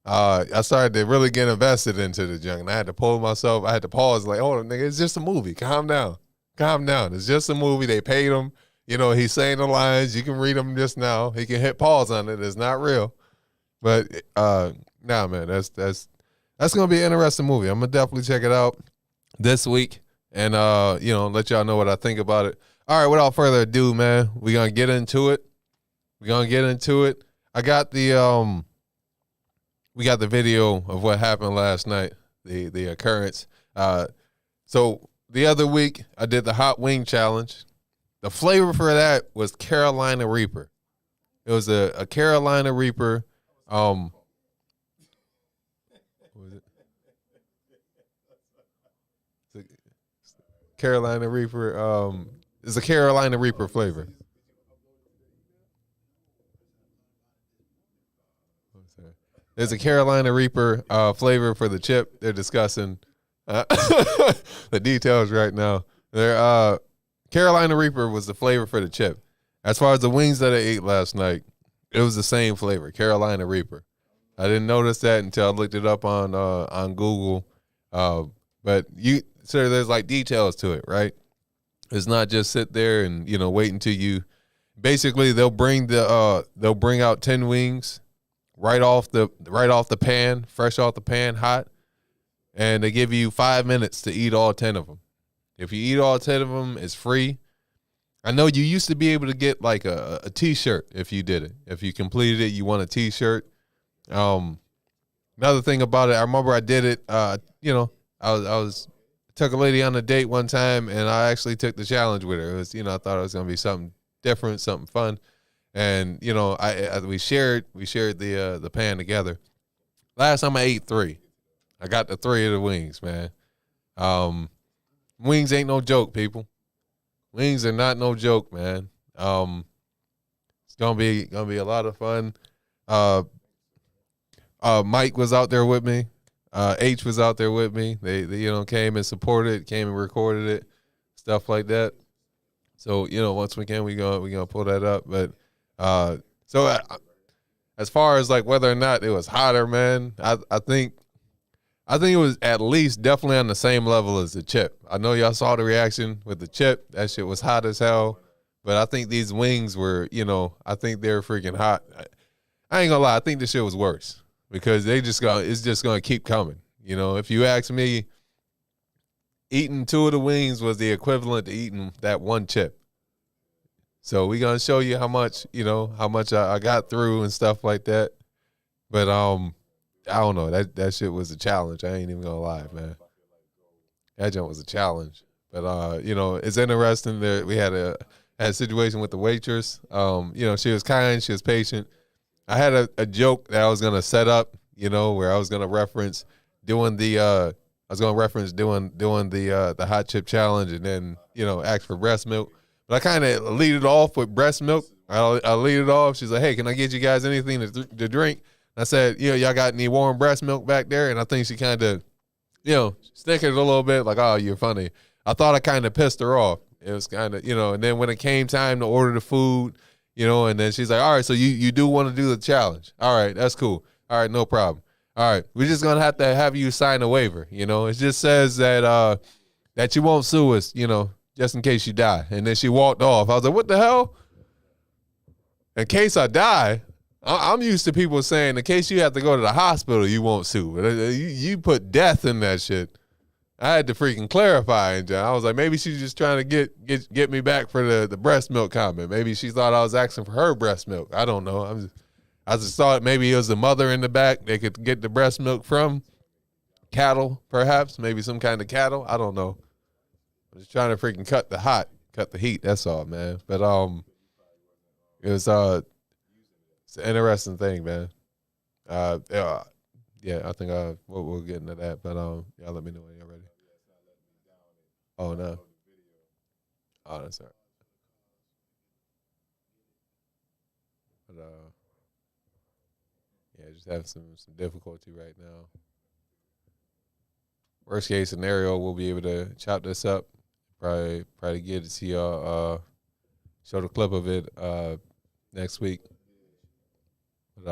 Speaker 1: I started to really get invested into the junk. And I had to pull myself. I had to pause like, hold on, nigga, it's just a movie. Calm down. Calm down. It's just a movie. They paid him. He's saying the lines. You can read them just now. He can hit pause on it. It's not real. But, nah, man, that's going to be an interesting movie. I'm going to definitely check it out. this week, and let y'all know what I think about it. All right, without further ado, man, we're gonna get into it. I got the we got the video of what happened last night, the occurrence. So the other week I did the hot wing challenge. The flavor for that was Carolina Reaper. It was a Carolina Reaper. What was it? Carolina Reaper. It's a Carolina Reaper flavor. There's a Carolina Reaper flavor for the chip. They're discussing the details right now. Carolina Reaper was the flavor for the chip. As far as the wings that I ate last night, it was the same flavor, Carolina Reaper. I didn't notice that until I looked it up on Google. But there's like details to it, right? It's not just sit there and wait until you. Basically, they'll bring out 10 wings right off the pan, fresh off the pan, hot, and they give you 5 minutes to eat all 10 of them. If you eat all 10 of them, it's free. I know you used to be able to get like a T-shirt if you did it. If you completed it, you won a T-shirt. Another thing about it, I remember I did it. I took a lady on a date one time, and I actually took the challenge with her. It was, I thought it was gonna be something different, something fun, and we shared the pan together. Last time I ate 3. I got the 3 of the wings, man. Wings ain't no joke, people. Wings are not no joke, man. It's gonna be a lot of fun. Mike was out there with me. H was out there with me. They came and supported, came and recorded it, stuff like that. So once we can, we gonna pull that up. But as far as like whether or not it was hotter, man, I think it was at least definitely on the same level as the chip. I know y'all saw the reaction with the chip. That shit was hot as hell. But I think these wings were, I think they're freaking hot. I ain't gonna lie. I think this shit was worse because it's just gonna keep coming. If you ask me, eating 2 of the wings was the equivalent to eating that one chip. So we gonna show you how much I got through and stuff like that. But I don't know. That shit was a challenge. I ain't even gonna lie, man. That jump was a challenge. But it's interesting that we had a situation with the waitress. She was kind, she was patient. I had a joke that I was gonna set up, where I was gonna reference doing the hot chip challenge and then, ask for breast milk. But I kind of lead it off with breast milk. I lead it off. She's like, hey, can I get you guys anything to drink? I said, y'all got any warm breast milk back there? And I think she kind of, snickered a little bit, like, oh, you're funny. I thought I kind of pissed her off. It was kind of, and then when it came time to order the food, and then she's like, all right, so you do want to do the challenge. All right, that's cool. All right, no problem. All right, we're just going to have you sign a waiver. It just says that you won't sue us, just in case you die. And then she walked off. I was like, what the hell? In case I die? I'm used to people saying, in case you have to go to the hospital, you won't sue. But you put death in that shit. I had to freaking clarify. And I was like, maybe she's just trying to get me back for the breast milk comment. Maybe she thought I was asking for her breast milk. I don't know. I just thought maybe it was the mother in the back. They could get the breast milk from cattle, perhaps. Maybe some kind of cattle. I don't know. I'm just trying to freaking cut the heat. That's all, man. But it was it's an interesting thing, man. Yeah, I think we'll get into that. But y'all let me know when you're ready. Oh no. Oh, that's all right. But yeah, just have some difficulty right now. Worst case scenario, we'll be able to chop this up. Probably get to see y'all show the clip of it next week. But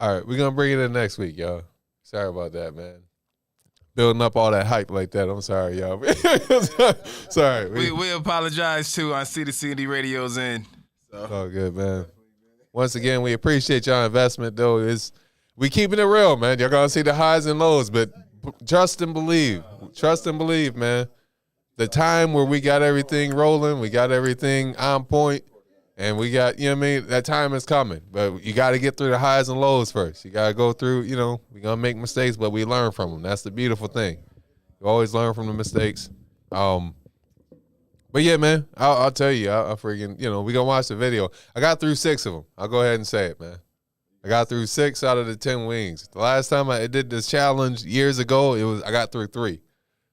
Speaker 1: all right, we're gonna bring it in next week, y'all. Sorry about that, man. Building up all that hype like that. I'm sorry, y'all. Sorry.
Speaker 10: We apologize too on C2CD Radio's end.
Speaker 1: It's all good, man. Once again, we appreciate y'all investment, though. We keeping it real, man. You're gonna see the highs and lows, but trust and believe. Trust and believe, man. The time where we got everything rolling, we got everything on point, and we got, you know what I mean? That time is coming. But you got to get through the highs and lows first. You got to go through, we're going to make mistakes, but we learn from them. That's the beautiful thing. You always learn from the mistakes. But yeah, man, I'll tell you, I freaking, we going to watch the video. I got through 6 of them. I'll go ahead and say it, man. I got through 6 out of the 10 wings. The last time I did this challenge years ago, I got through 3.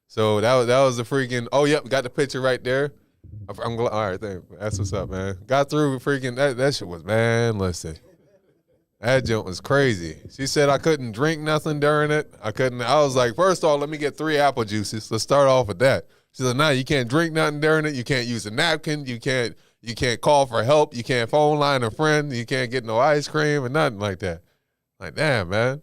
Speaker 1: So that was the freaking, oh, yep, got the picture right there. I'm glad. All right, that's what's up, man. Got through freaking, that shit was, man, listen. That joke was crazy. She said I couldn't drink nothing during it. I was like, first of all, let me get 3 apple juices. Let's start off with that. She said, no, you can't drink nothing during it. You can't use a napkin. You can't call for help. You can't phone line a friend. You can't get no ice cream or nothing like that. Like, damn, man.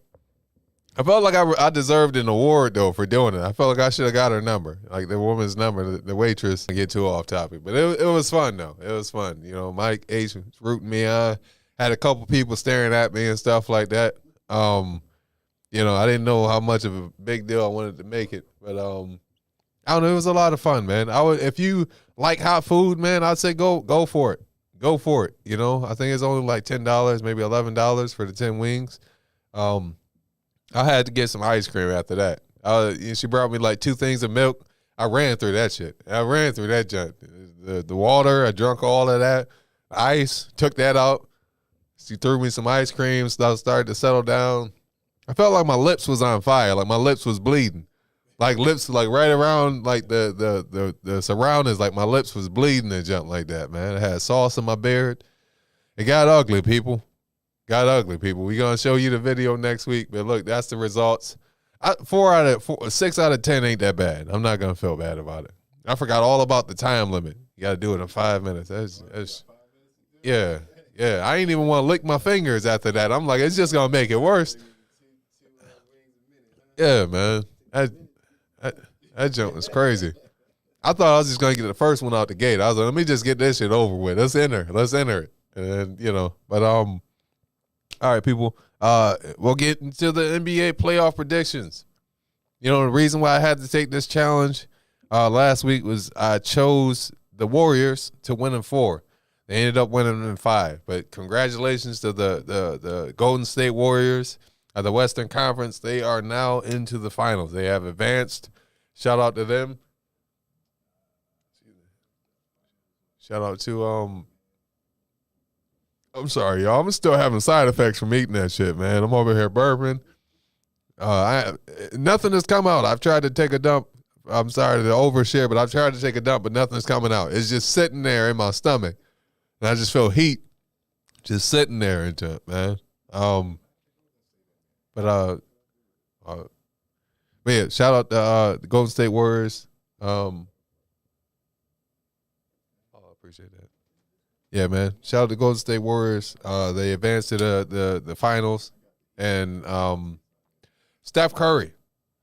Speaker 1: I felt like I deserved an award, though, for doing it. I felt like I should have got her number, like the woman's number, the waitress. I get too off topic. But it was fun, though. It was fun. Mike H was rooting me on. Had a couple people staring at me and stuff like that. I didn't know how much of a big deal I wanted to make it. But, I don't know. It was a lot of fun, man. If you like hot food, man, I'd say go for it. Go for it. I think it's only like $10, maybe $11 for the 10 wings. I had to get some ice cream after that. She brought me like 2 things of milk. I ran through that shit. I ran through that junk. The water, I drank all of that. Ice, took that out. She threw me some ice cream. So I started to settle down. I felt like my lips was on fire. Like my lips was bleeding. Like lips, like right around like the surroundings. Like my lips was bleeding and junk like that, man. I had sauce in my beard. It got ugly, people. Got ugly, people. We're going to show you the video next week. But look, that's the results. 6 out of 10 ain't that bad. I'm not going to feel bad about it. I forgot all about the time limit. You got to do it in 5 minutes. Yeah. I ain't even want to lick my fingers after that. I'm like, it's just going to make it worse. Yeah, man. That jump was crazy. I thought I was just going to get the first one out the gate. I was like, let me just get this shit over with. Let's enter it. And, but, all right, people, we'll get into the NBA playoff predictions. The reason why I had to take this challenge last week was I chose the Warriors to win in 4. They ended up winning in 5. But congratulations to the Golden State Warriors of the Western Conference. They are now into the finals. They have advanced. Shout out to them. Shout out to I'm sorry, y'all. I'm still having side effects from eating that shit, man. I'm over here burping. Nothing has come out. I've tried to take a dump. I'm sorry to overshare, but I've tried to take a dump, but nothing's coming out. It's just sitting there in my stomach, and I just feel heat just sitting there into it, man. But yeah, shout out to the Golden State Warriors. I appreciate that. Yeah, man. Shout out to Golden State Warriors. They advanced to the finals. And Steph Curry.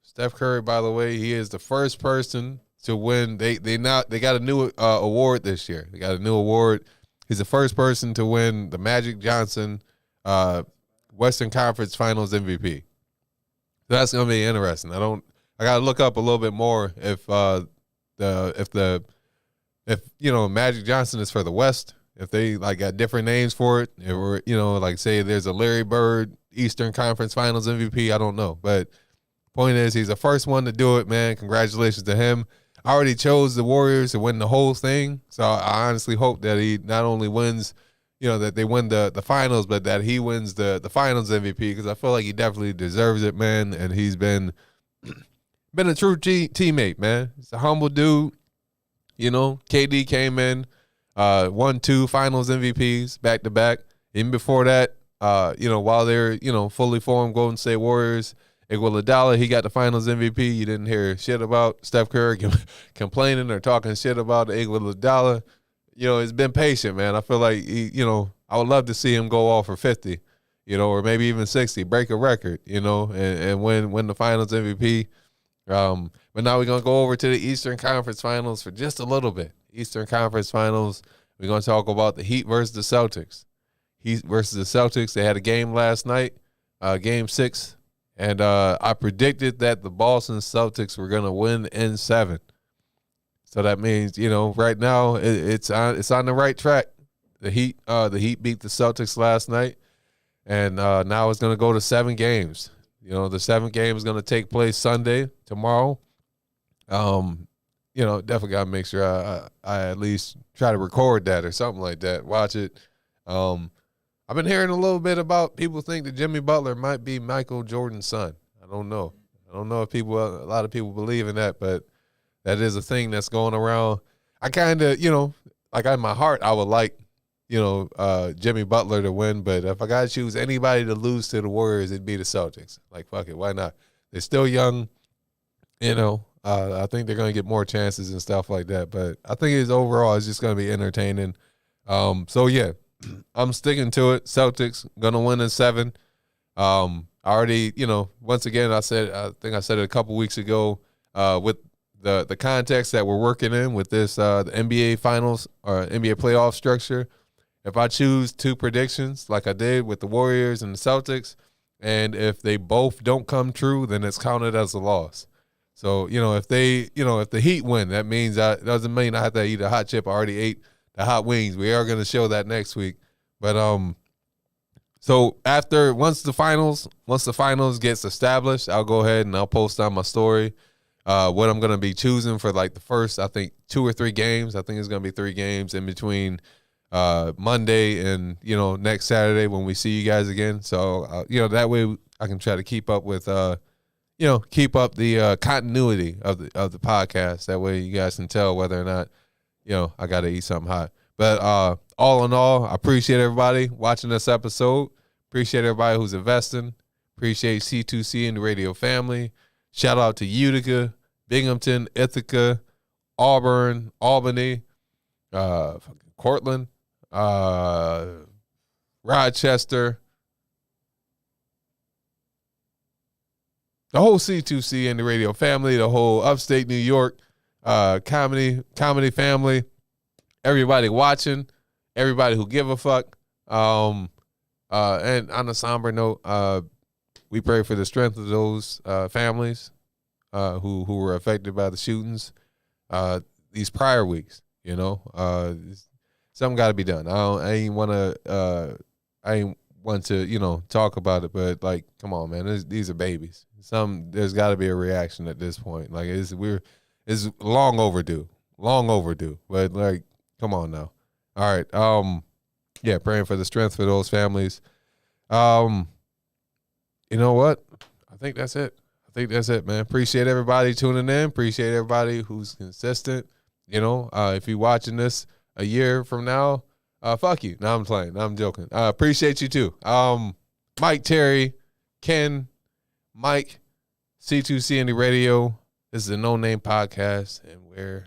Speaker 1: Steph Curry, by the way, he is the first person to win. They got a new award this year. They got a new award. He's the first person to win the Magic Johnson Western Conference Finals MVP. So that's gonna be interesting. I gotta look up a little bit more if Magic Johnson is for the West. If they got different names for it, or say there's a Larry Bird Eastern Conference Finals MVP, I don't know. But point is, he's the first one to do it, man. Congratulations to him. I already chose the Warriors to win the whole thing, so I honestly hope that he not only wins, that they win the finals, but that he wins the finals MVP, because I feel like he definitely deserves it, man. And he's been a true teammate, man. He's a humble dude. KD came in. Won 2 finals MVPs back to back. Even before that, while they're, fully formed Golden State Warriors, Iguodala, he got the finals MVP. You didn't hear shit about Steph Curry complaining or talking shit about Iguodala. He's been patient, man. I feel like I would love to see him go off for 50, or maybe even 60, break a record, and win the finals MVP. But now we're gonna go over to the Eastern Conference Finals for just a little bit. Eastern Conference Finals. We're going to talk about the Heat versus the Celtics. Heat versus the Celtics. They had a game last night, game 6. And I predicted that the Boston Celtics were going to win in 7. So that means, right now it's on the right track. The Heat beat the Celtics last night, and now it's going to go to 7 games. The 7th game is going to take place Sunday, tomorrow. Definitely got to make sure I at least try to record that or something like that. Watch it. I've been hearing a little bit about people think that Jimmy Butler might be Michael Jordan's son. I don't know if a lot of people believe in that, but that is a thing that's going around. I kind of, like in my heart, I would like, Jimmy Butler to win, but if I got to choose anybody to lose to the Warriors, it'd be the Celtics. Like, fuck it, why not? They're still young, I think they're going to get more chances and stuff like that, but I think overall it's just going to be entertaining. So, yeah. I'm sticking to it. Celtics gonna win in 7. I already, once again, I think I said it a couple weeks ago, with the context that we're working in with this the NBA Finals or NBA playoff structure. If I choose 2 predictions like I did with the Warriors and the Celtics, and if they both don't come true, then it's counted as a loss. So if the Heat win, that means doesn't mean I have to eat a hot chip. I already ate the hot wings. We are going to show that next week. But so once the finals gets established, I'll go ahead and I'll post on my story what I'm going to be choosing for like the first, I think 2 or 3 games. I think it's going to be 3 games in between Monday and next Saturday when we see you guys again. So that way I can try to keep up with keep up the continuity of the podcast. That way you guys can tell whether or not I got to eat something hot. But all in all, I appreciate everybody watching this episode. Appreciate everybody who's investing. Appreciate C2C and the radio family. Shout out to Utica, Binghamton, Ithaca, Auburn, Albany, Cortland, Rochester, the whole C2C and the radio family, the whole upstate New York comedy family, everybody watching, everybody who give a fuck. And on a somber note, we pray for the strength of those families who were affected by the shootings these prior weeks. Something got to be done. I ain't want to talk about it, but like, come on, man, these are babies. There's got to be a reaction at this point. Like it's long overdue. But like, come on now. All right. Yeah, praying for the strength for those families. You know what? I think that's it. Man. Appreciate everybody tuning in. Appreciate everybody who's consistent. If you're watching this a year from now, fuck you. No, I'm playing. No, I'm joking. Appreciate you too. Mike, Terry, Ken, Mike, C2C and the radio. This is a No Name podcast, and we're